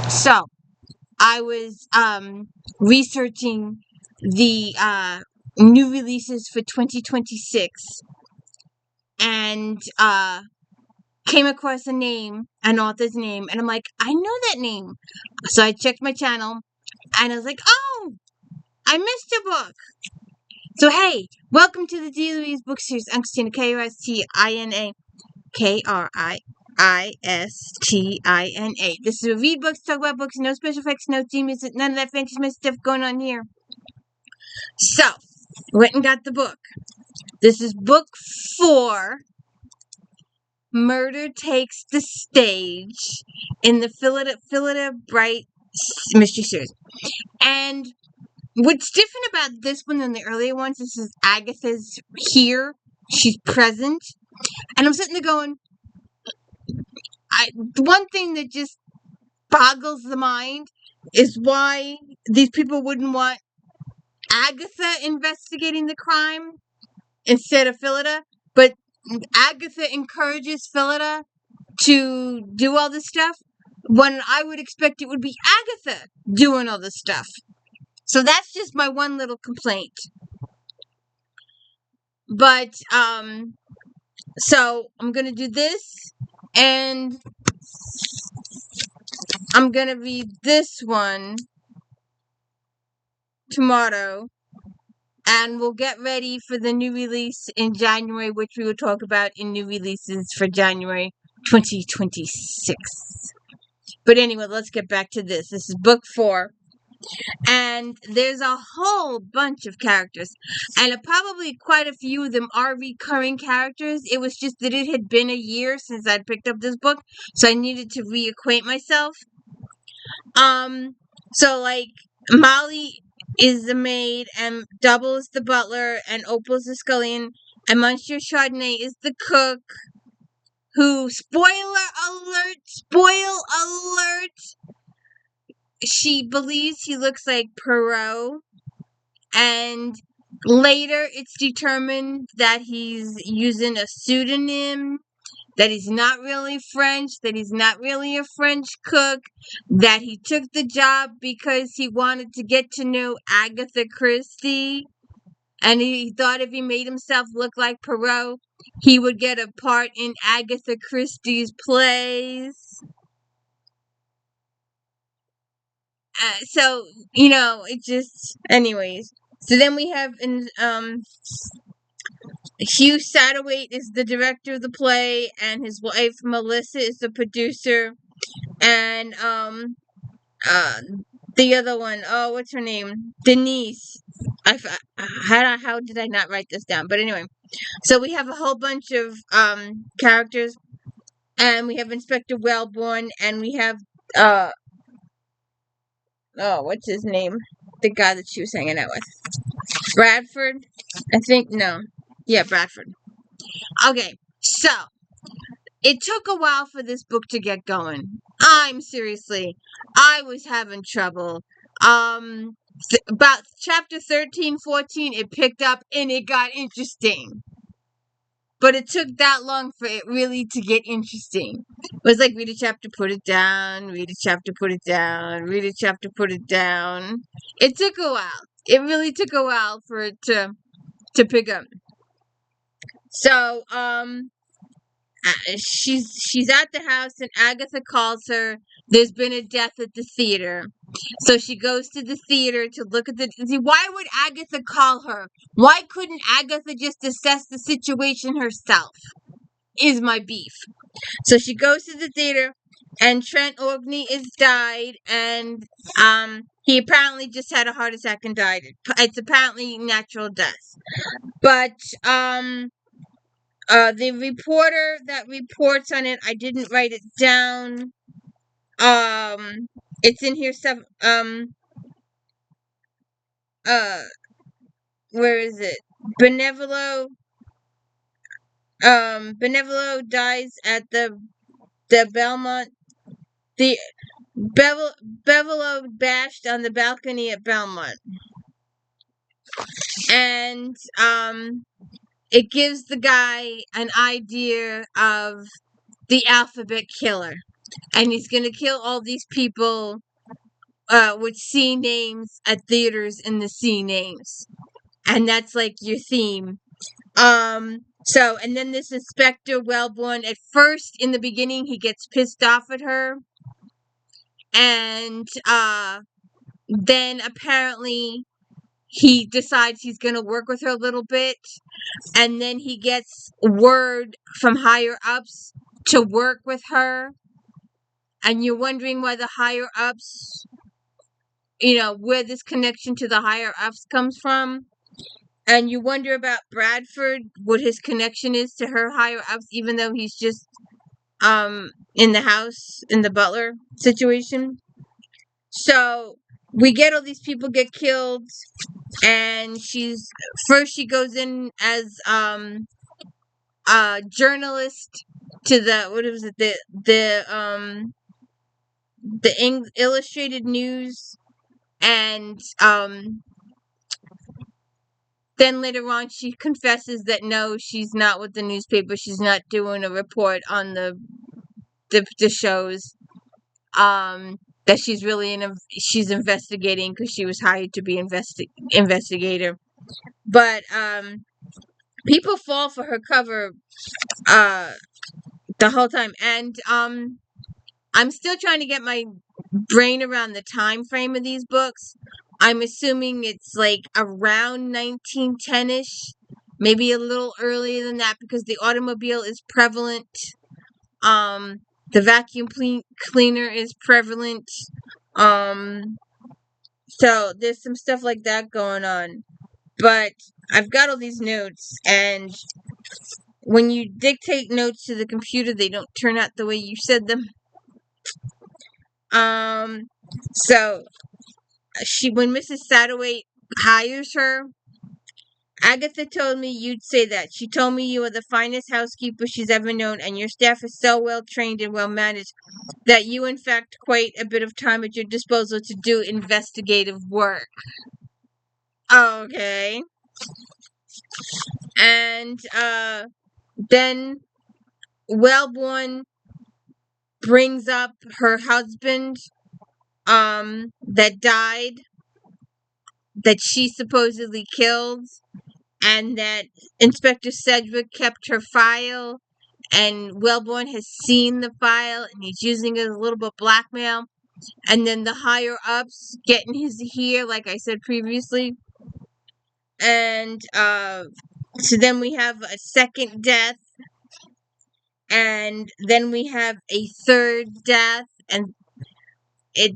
So I was researching the new releases for 2026, and came across an author's name, and I'm like, I know that name. So I checked my channel, and I was like, oh, I missed a book. So hey, welcome to the Daily Reads book series. I'm Christina, Kristina, Kristina. This is a read books, talk about books, no special effects, no theme music, none of that fancy stuff going on here. So, went and got the book. This is book 4. Murder Takes the Stage in the Phyllida Bright mystery series. And what's different about this one than the earlier ones, this is Agatha's here. She's present. And I'm sitting there going, one thing that just boggles the mind is why these people wouldn't want Agatha investigating the crime instead of Phyllida. But Agatha encourages Phyllida to do all this stuff when I would expect it would be Agatha doing all this stuff. So that's just my one little complaint. But so I'm gonna do this, and I'm gonna read this one tomorrow, and we'll get ready for the new release in January, which we will talk about in new releases for January 2026. But anyway, let's get back to this. This is book 4. And there's a whole bunch of characters. And probably quite a few of them are recurring characters. It was just that it had been a year since I'd picked up this book, so I needed to reacquaint myself. So like Molly is the maid, and Double is the butler, and Opal's the scullion, and Monsieur Chardonnay is the cook, who, spoil alert, she believes he looks like Perrault, and later it's determined that he's using a pseudonym, that he's not really French, that he's not really a French cook, that he took the job because he wanted to get to know Agatha Christie, and he thought if he made himself look like Perrault, he would get a part in Agatha Christie's plays. So, it just, anyways. So then we have, Hugh Satterthwaite is the director of the play, and his wife, Melissa, is the producer, and, the other one, oh, what's her name? Denise. How did I not write this down? But anyway, so we have a whole bunch of, characters, and we have Inspector Wellborn, and we have, oh, what's his name? The guy that she was hanging out with. Bradford? I think, no. Yeah, Bradford. Okay, so, it took a while for this book to get going. I was having trouble. About chapter 13, 14, it picked up and it got interesting. But it took that long for it really to get interesting. It was like, read a chapter, put it down, read a chapter, put it down, read a chapter, put it down. It took a while. It really took a while for it to pick up. So, she's at the house, and Agatha calls her. There's been a death at the theater. So she goes to the theater to look at why would Agatha call her? Why couldn't Agatha just assess the situation herself? Is my beef. So she goes to the theater, and Trent Orkney is died, and he apparently just had a heart attack and died. It's apparently natural death. But the reporter that reports on it, I didn't write it down. It's in here stuff. Where is it? Benevolo dies at the Belmont. The Bevelo bashed on the balcony at Belmont. And, it gives the guy an idea of the alphabet killer. and he's gonna kill all these people with C names at theaters in the C names. And that's like your theme. So, and then this Inspector Wellborn, at first, in the beginning, he gets pissed off at her. And, then apparently he decides he's gonna work with her a little bit. And then he gets word from higher ups to work with her. And you're wondering why the higher ups, where this connection to the higher ups comes from. And you wonder about Bradford, what his connection is to her higher ups, even though he's just in the house, in the butler situation. So we get all these people get killed, and she goes in as a journalist to the Illustrated News, and then later on she confesses that no, she's not with the newspaper. She's not doing a report on the shows. That she's really she's investigating because she was hired to be investigator. But people fall for her cover the whole time, and I'm still trying to get my brain around the time frame of these books. I'm assuming it's like around 1910ish, maybe a little earlier than that, because the automobile is prevalent. The vacuum cleaner is prevalent. So there's some stuff like that going on. But I've got all these notes, and when you dictate notes to the computer, they don't turn out the way you said them. So when Mrs. Satterwhite hires her, Agatha told me you'd say that. She told me you are the finest housekeeper she's ever known, and your staff is so well trained and well managed that you, in fact, quite a bit of time at your disposal to do investigative work. Okay. And then Wellborn brings up her husband that died, that she supposedly killed, and that Inspector Sedgwick kept her file, and Wellborn has seen the file, and he's using it as a little bit of blackmail. And then the higher ups getting his ear, like I said previously. And so then we have a second death, and then we have a third death, and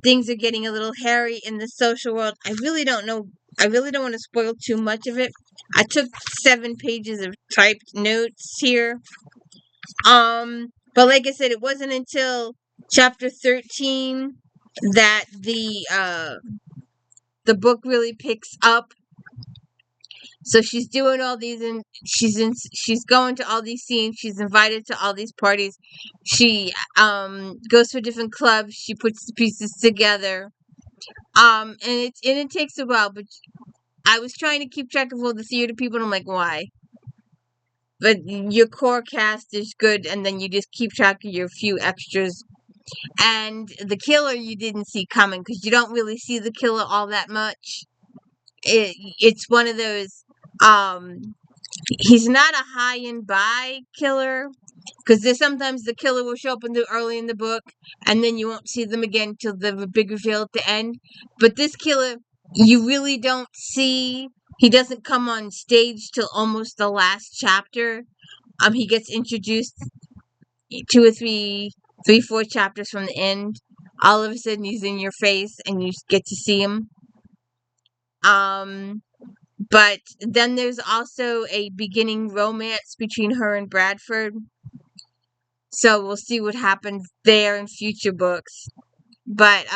things are getting a little hairy in the social world. I really don't know. I really don't want to spoil too much of it. I took 7 pages of typed notes here. But like I said, it wasn't until chapter 13 that the book really picks up. So she's doing all these, and she's going to all these scenes. She's invited to all these parties. She goes to different clubs. She puts the pieces together. And it takes a while, but I was trying to keep track of all the theater people, and I'm like, why? But your core cast is good, and then you just keep track of your few extras. And the killer you didn't see coming, because you don't really see the killer all that much. It's one of those, he's not a high and by killer, because sometimes the killer will show up early in the book, and then you won't see them again till the big reveal at the end. But this killer, you really don't see. He doesn't come on stage till almost the last chapter. He gets introduced 2 or 3, 4 chapters from the end. All of a sudden, he's in your face, and you get to see him. But then there's also a beginning romance between her and Bradford. So we'll see what happens there in future books. But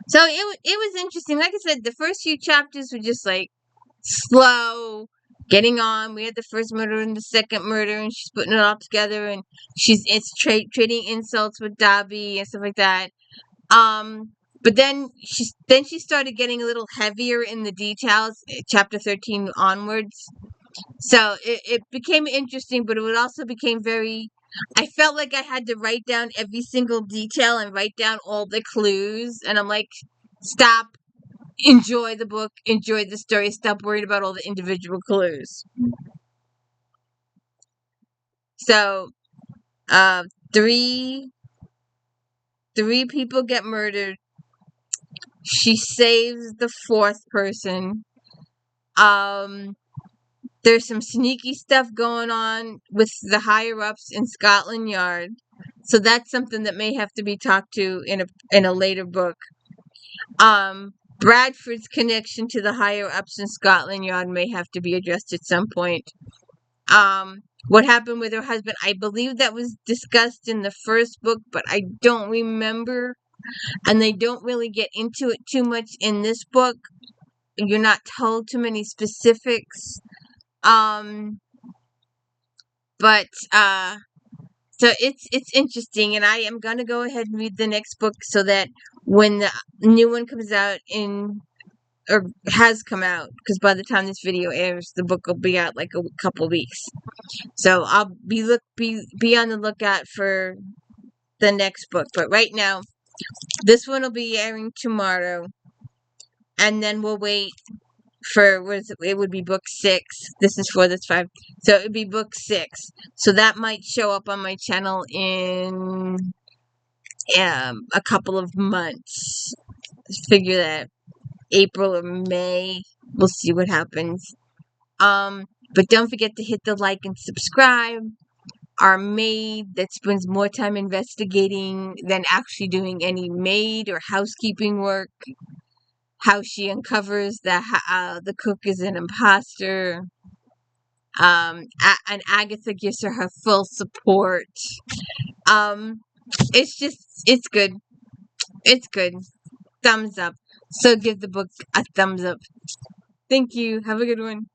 so it was interesting. Like I said, the first few chapters were just like slow, getting on. We had the first murder and the second murder, and she's putting it all together, and it's trading insults with Dobby and stuff like that. But then she started getting a little heavier in the details, chapter 13 onwards. So it became interesting, but it also became very I felt like I had to write down every single detail and write down all the clues. And I'm like, stop, enjoy the book, enjoy the story, stop worrying about all the individual clues. So, uh, three people get murdered. She saves the fourth person. There's some sneaky stuff going on with the higher ups in Scotland Yard. So that's something that may have to be talked to in a later book. Bradford's connection to the higher ups in Scotland Yard may have to be addressed at some point. What happened with her husband, I believe that was discussed in the first book, but I don't remember. And they don't really get into it too much in this book. You're not told too many specifics. But so it's interesting, and I am gonna go ahead and read the next book so that when the new one comes out or has come out, because by the time this video airs, the book will be out like a couple weeks. So I'll be on the lookout for the next book. But right now, this one will be airing tomorrow, and then we'll wait for it would be book 6. This is 4, that's 5. So it would be book 6. So that might show up on my channel in a couple of months. Figure that April or May. We'll see what happens. But don't forget to hit the like and subscribe. Our maid that spends more time investigating than actually doing any maid or housekeeping work. How she uncovers the cook is an imposter. And Agatha gives her full support. It's good. It's good. Thumbs up. So give the book a thumbs up. Thank you. Have a good one.